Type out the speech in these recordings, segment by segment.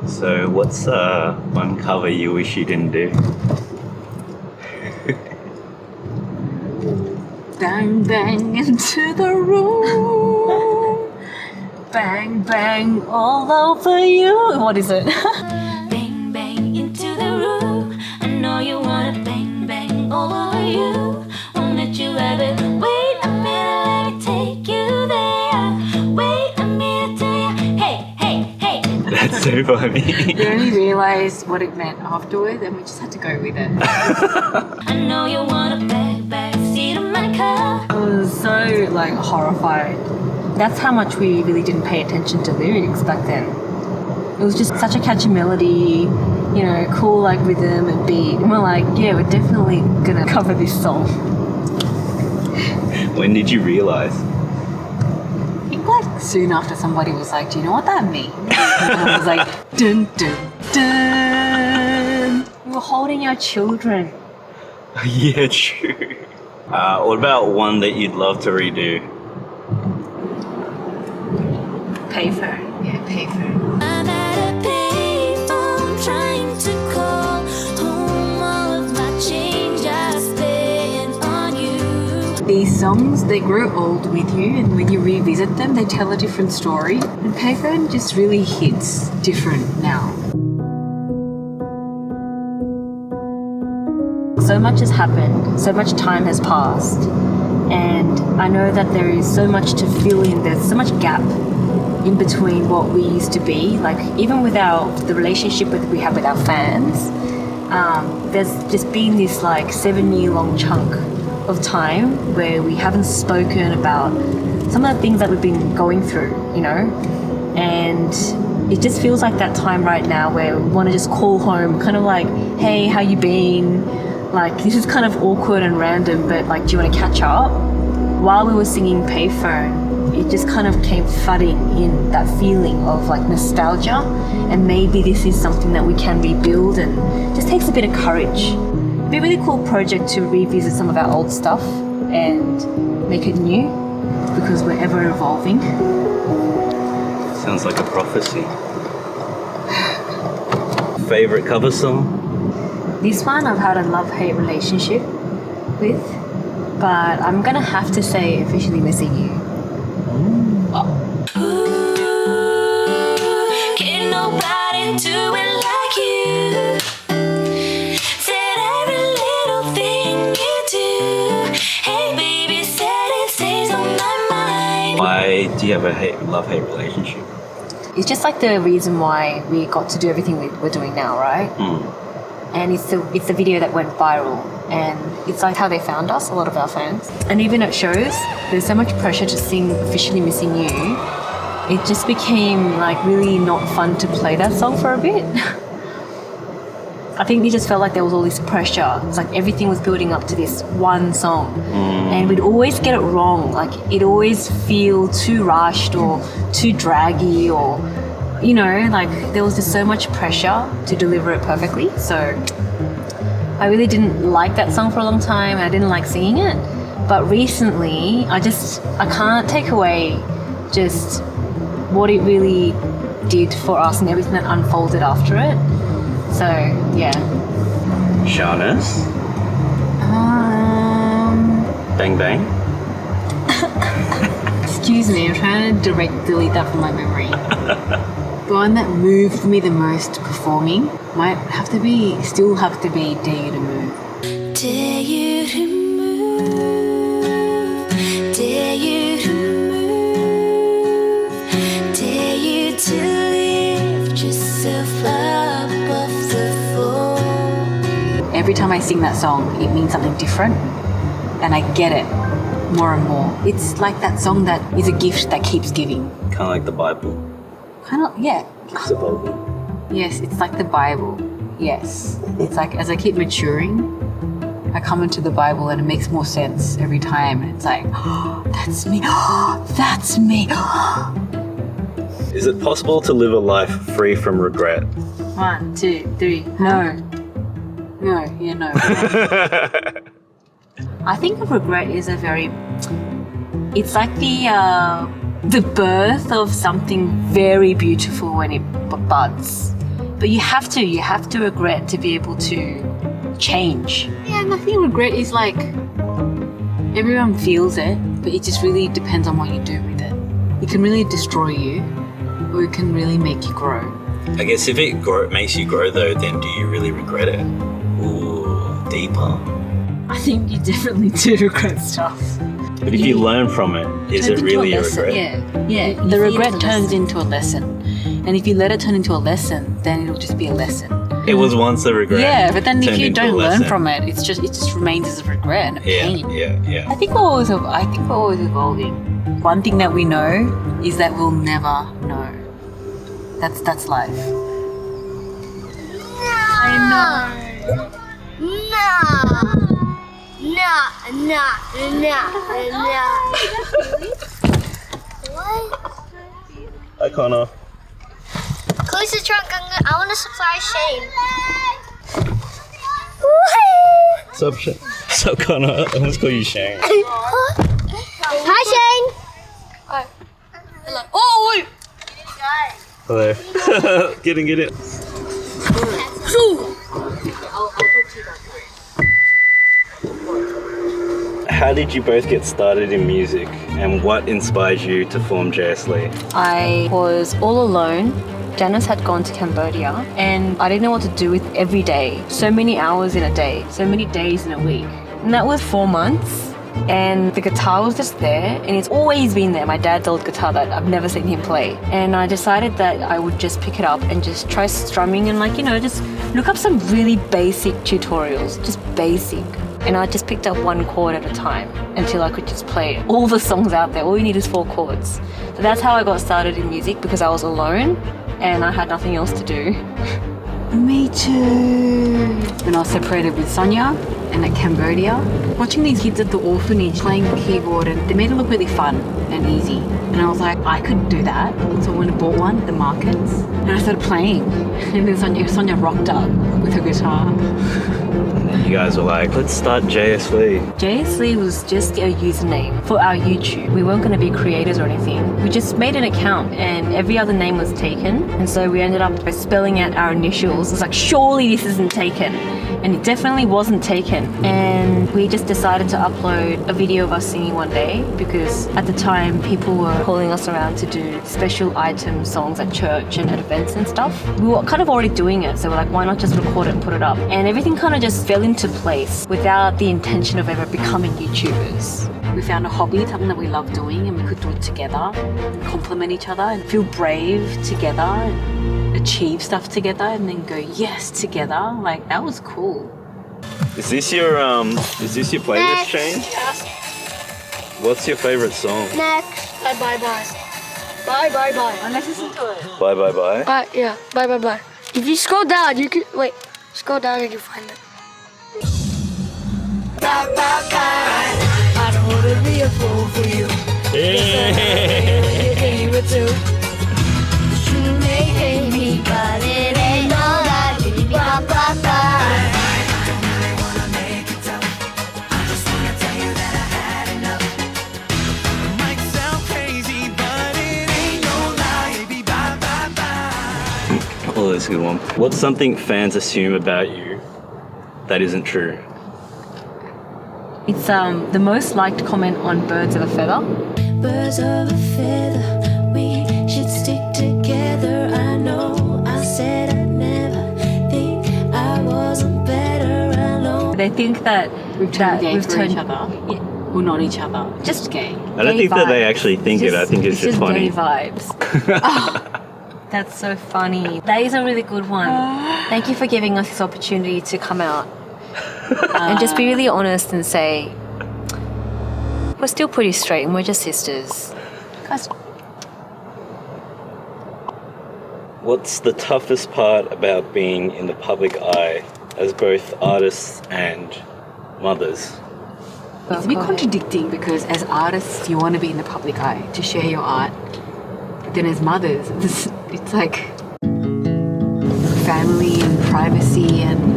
So what's one cover you wish you didn't do? Bang, bang into the room. Bang, bang all over you. What is it? Bang, bang into the room. I know you wanna bang, bang all over you. Won't let you have it. Wait a minute, let me take you there. Wait a minute, tell ya. Hey, hey, hey. That's so funny. We only realised what it meant afterwards and we just had to go with it. I know you wanna back seat of my car. I was so horrified. That's how much we really didn't pay attention to lyrics back then. It was just such a catchy melody, cool rhythm and beat. And we're like, yeah, we're definitely gonna cover this song. When did you realise? I think soon after somebody was like, do you know what that means? And I was like, dun dun dun. We were holding our children. Yeah, true. What about one that you'd love to redo? Payphone. Yeah, payphone. I'm at a payphone trying to call home all of my change I spent on you. These songs, they grow old with you, and when you revisit them, they tell a different story. And payphone just really hits different now. So much has happened, so much time has passed, and I know that there is so much to fill in. There's so much gap in between what we used to be. Even with the relationship that we have with our fans, there's just been this 7-year-long chunk of time where we haven't spoken about some of the things that we've been going through, and it just feels like that time right now where we want to just call home, kind of hey, how you been? This is kind of awkward and random, but do you want to catch up? While we were singing Payphone, it just kind of came flooding in that feeling of nostalgia, and maybe this is something that we can rebuild, and just takes a bit of courage. It'd be a really cool project to revisit some of our old stuff and make it new, because we're ever evolving. Sounds like a prophecy. Favorite cover song? This one I've had a love-hate relationship with, but I'm gonna have to say Officially Missing You. Can't nobody do it like you. Said every little thing you do. Hey baby, said it stays on my mind. Why do you have a love-hate relationship? It's just the reason why we got to do everything we're doing now, right? And it's the video that went viral, and it's how they found us, a lot of our fans. And even at shows, there's so much pressure to sing Officially Missing You. It just became really not fun to play that song for a bit. I think we just felt there was all this pressure. It's everything was building up to this one song, and we'd always get it wrong. It'd always feel too rushed or too draggy, or there was just so much pressure to deliver it perfectly. So I really didn't like that song for a long time. I didn't like singing it. But recently, I can't take away just what it really did for us and everything that unfolded after it. So, yeah. Janice? Bang Bang? Excuse me, I'm trying to delete that from my memory. The one that moved me the most performing might still have to be Dare You to Move. Dare you to move, dare you to move, dare you to lift yourself up off the floor. Every time I sing that song, it means something different, and I get it more and more. It's that song that is a gift that keeps giving. Kind of like the Bible. Yeah. It's a Bible. Yes, it's like the Bible. Yes. It's as I keep maturing, I come into the Bible and it makes more sense every time. And it's oh, that's me. Oh, that's me. Is it possible to live a life free from regret? 1, 2, 3. No. No. Yeah, no. I think regret is it's the birth of something very beautiful when it buds. But you have to regret to be able to change. Yeah, and I think regret is like everyone feels it, but it just really depends on what you do with it. It can really destroy you, or it can really make you grow. I guess if it makes you grow though, then do you really regret it? Ooh, deeper. I think you definitely do regret stuff. But if you learn from it, is it really a regret? Yeah. The regret turns into a lesson. And if you let it turn into a lesson, then it'll just be a lesson. It was once a regret. Yeah, but then if turned you into a don't learn lesson. from it, it just remains as a regret and a pain. Yeah. I think we're always evolving. One thing that we know is that we'll never know. That's life. I know. No. What? Hi, Connor. Close the trunk. I want to surprise Shane. Sup, Connor? I almost call you Shane. Hi, Shane. Oh, wait. Hello. Get in. How did you both get started in music, and what inspired you to form Jayesslee? I was all alone. Janice had gone to Cambodia and I didn't know what to do with every day. So many hours in a day, so many days in a week. And that was 4 months. And the guitar was just there, and it's always been there. My dad's old guitar that I've never seen him play. And I decided that I would just pick it up and just try strumming and just look up some really basic tutorials, just basic. And I just picked up one chord at a time until I could just play all the songs out there. All you need is 4 chords. So that's how I got started in music, because I was alone and I had nothing else to do. Me too. When I was separated with Sonia and at Cambodia, watching these kids at the orphanage playing the keyboard, and they made it look really fun and easy. And I was like, I could do that. So I went and bought one at the markets and I started playing. And then Sonia rocked up with her guitar. You guys were like, let's start Jayesslee. Jayesslee was just a username for our YouTube. We weren't going to be creators or anything. We just made an account and every other name was taken. And so we ended up by spelling out our initials. It's like, surely this isn't taken. And it definitely wasn't taken. And we just decided to upload a video of us singing one day, because at the time people were calling us around to do special item songs at church and at events and stuff. We were kind of already doing it, so we're like, why not just record it and put it up? And everything kind of just fell into place without the intention of ever becoming YouTubers. We found a hobby, something that we love doing, and we could do it together, complement each other and feel brave together and achieve stuff together and then go yes together. Like, that was cool. Is this your playlist, Shane? What's your favorite song? Next. Bye. Let's listen to it. Bye. Bye. If you scroll down, you can wait. Scroll down and you find it. I don't wanna be a fool for you. You were too. You may hate me, but it ain't no lie. Oh, that's a good one. What's something fans assume about you that isn't true? It's the most liked comment on Birds of a Feather. Birds of a feather, we should stick together. I know I said I'd never think I wasn't better alone. They think that We've turned gay for turned each other. Yeah. Well, not each other, just gay. I don't think that they actually think it. I think it's just funny. Gay vibes. That's so funny. That is a really good one. Thank you for giving us this opportunity to come out and just be really honest and say, we're still pretty straight and we're just sisters. Guys. What's the toughest part about being in the public eye as both artists and mothers? It's a bit contradicting, because as artists, you want to be in the public eye to share your art. But then as mothers, it's like family and privacy and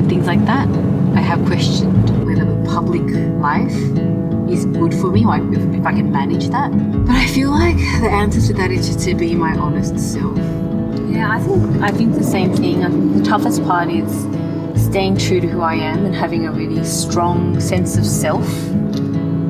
things like that. I have questioned whether the public life is good for me, or if I can manage that. But I feel like the answer to that is just to be my honest self. Yeah, I think the same thing. I think the toughest part is staying true to who I am and having a really strong sense of self,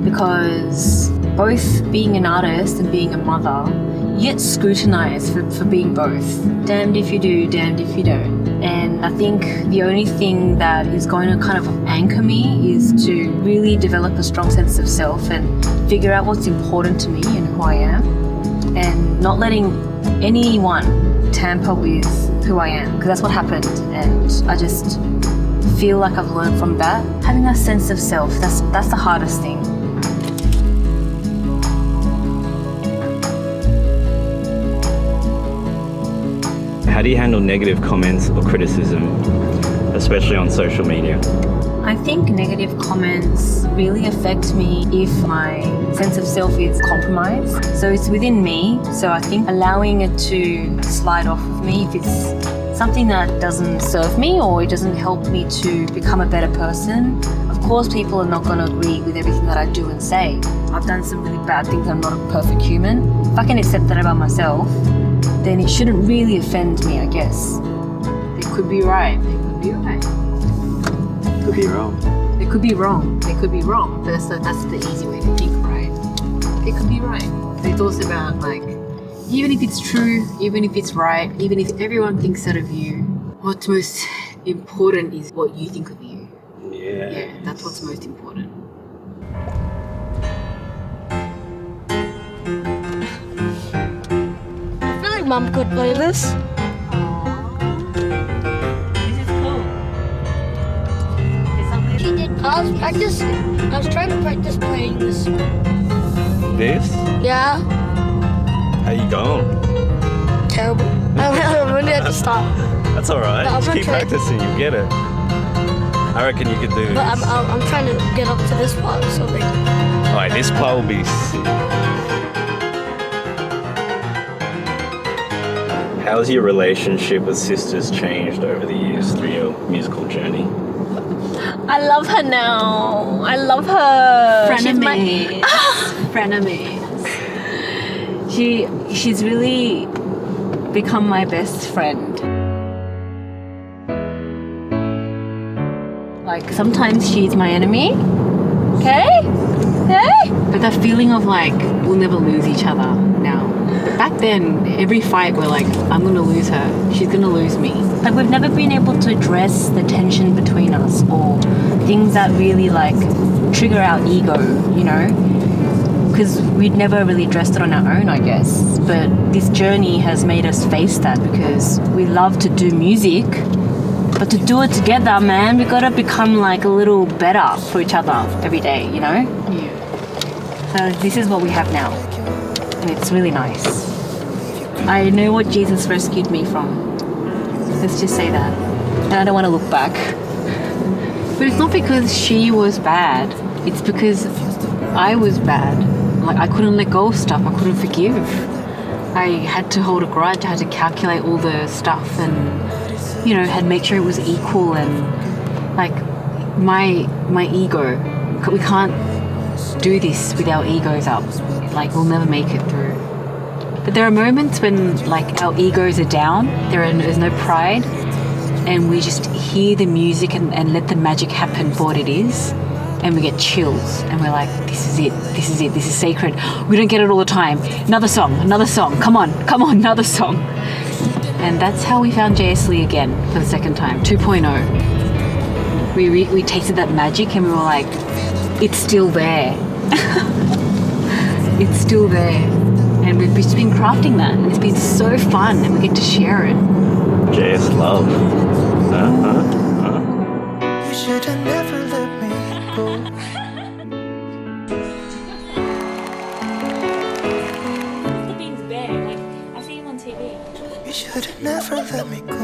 because both being an artist and being a mother, you get scrutinized for being both. Damned if you do, damned if you don't. And I think the only thing that is going to kind of anchor me is to really develop a strong sense of self and figure out what's important to me and who I am, and not letting anyone tamper with who I am, because that's what happened. And I just feel like I've learned from that. Having a sense of self, that's the hardest thing. How do you handle negative comments or criticism, especially on social media? I think negative comments really affect me if my sense of self is compromised. So it's within me. So I think allowing it to slide off of me if it's something that doesn't serve me or it doesn't help me to become a better person. Of course, people are not going to agree with everything that I do and say. I've done some really bad things. I'm not a perfect human. If I can accept that about myself, then it shouldn't really offend me, I guess. They could be right. They could be right. Could be wrong. They could be wrong. They could be wrong. But that's the easy way to think, right? They could be right. So it's also about like, even if it's true, even if it's right, even if everyone thinks that of you, what's most important is what you think of you. Yeah. Yeah, that's what's most important. I feel like Mom could play this. She did. I was trying to practice playing this. This? Yeah, How you going? terrible. I really had to stop. That's alright. No, I'm Just gonna keep try. practicing, you get it. I reckon you could do this. But I'm trying to get up to this part so they. Alright, this part will be sick. How's your relationship with sisters changed over the years through your musical journey? I love her now. I love her. Frenemies. Frenemies. She's really become my best friend. Like sometimes she's my enemy. Okay? But that feeling of like, we'll never lose each other now. Back then, every fight we're like, I'm gonna lose her. She's gonna lose me. Like we've never been able to address the tension between us or things that really like trigger our ego, you know? Because we'd never really addressed it on our own, I guess. But this journey has made us face that because we love to do music, but to do it together, man, we gotta become like a little better for each other every day, you know? Yeah. So this is what we have now. And it's really nice. I know what Jesus rescued me from. Let's just say that. And I don't want to look back. But it's not because she was bad. It's because I was bad. Like I couldn't let go of stuff. I couldn't forgive. I had to hold a grudge. I had to calculate all the stuff and, you know, had to make sure it was equal and like my ego. We can't do this with our egos up. Like we'll never make it through. But there are moments when like our egos are down. There's no pride. And we just hear the music and let the magic happen for what it is. And we get chills. And we're like, this is it. This is it. This is sacred. We don't get it all the time. Another song. Come on, another song. And that's how we found Jayesslee again for the second time, 2.0. We tasted that magic and we were like, it's still there. It's still there. And we've just been crafting that. And it's been so fun and we get to share it. JS love. You should have never let me go. You should have never let me go.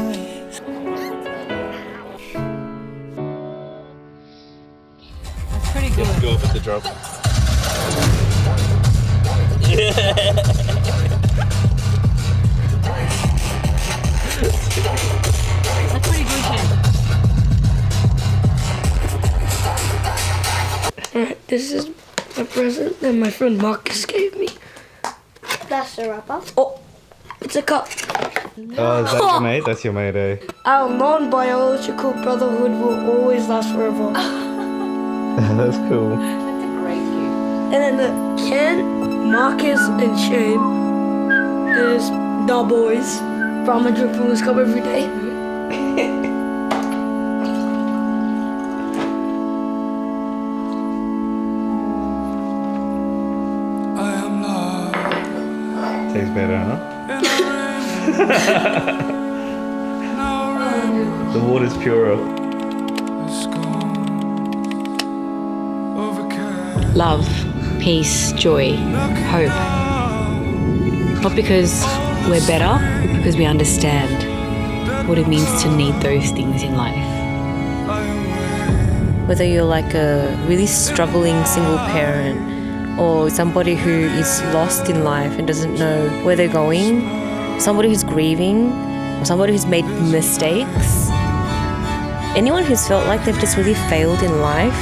That's pretty good. Go for the drop. That's pretty good, Ken. Alright, this is a present that my friend Marcus gave me. That's the wrapper. Oh, it's a cup. Oh, is that your mate? That's your mate, eh? Our non-biological brotherhood will always last forever. That's cool. And then the Ken, Marcus, and Shane is the boys. Brahma drink from this cup every day. Tastes better, huh? The water's purer. Love, peace, joy, hope. Not because we're better, but because we understand what it means to need those things in life. Whether you're like a really struggling single parent or somebody who is lost in life and doesn't know where they're going, somebody who's grieving, or somebody who's made mistakes, anyone who's felt like they've just really failed in life,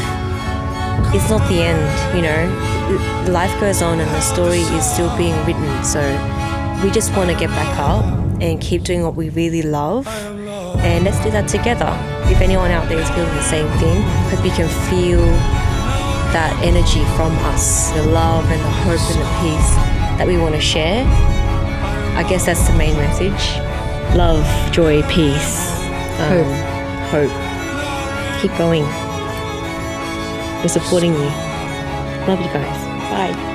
it's not the end, you know. Life goes on and the story is still being written, so we just want to get back up and keep doing what we really love, and let's do that together. If anyone out there is feeling the same thing, hope you can feel that energy from us, the love and the hope and the peace that we want to share. I guess that's the main message. Love, joy, peace, hope. Keep going. We're supporting you. Love you guys. Bye.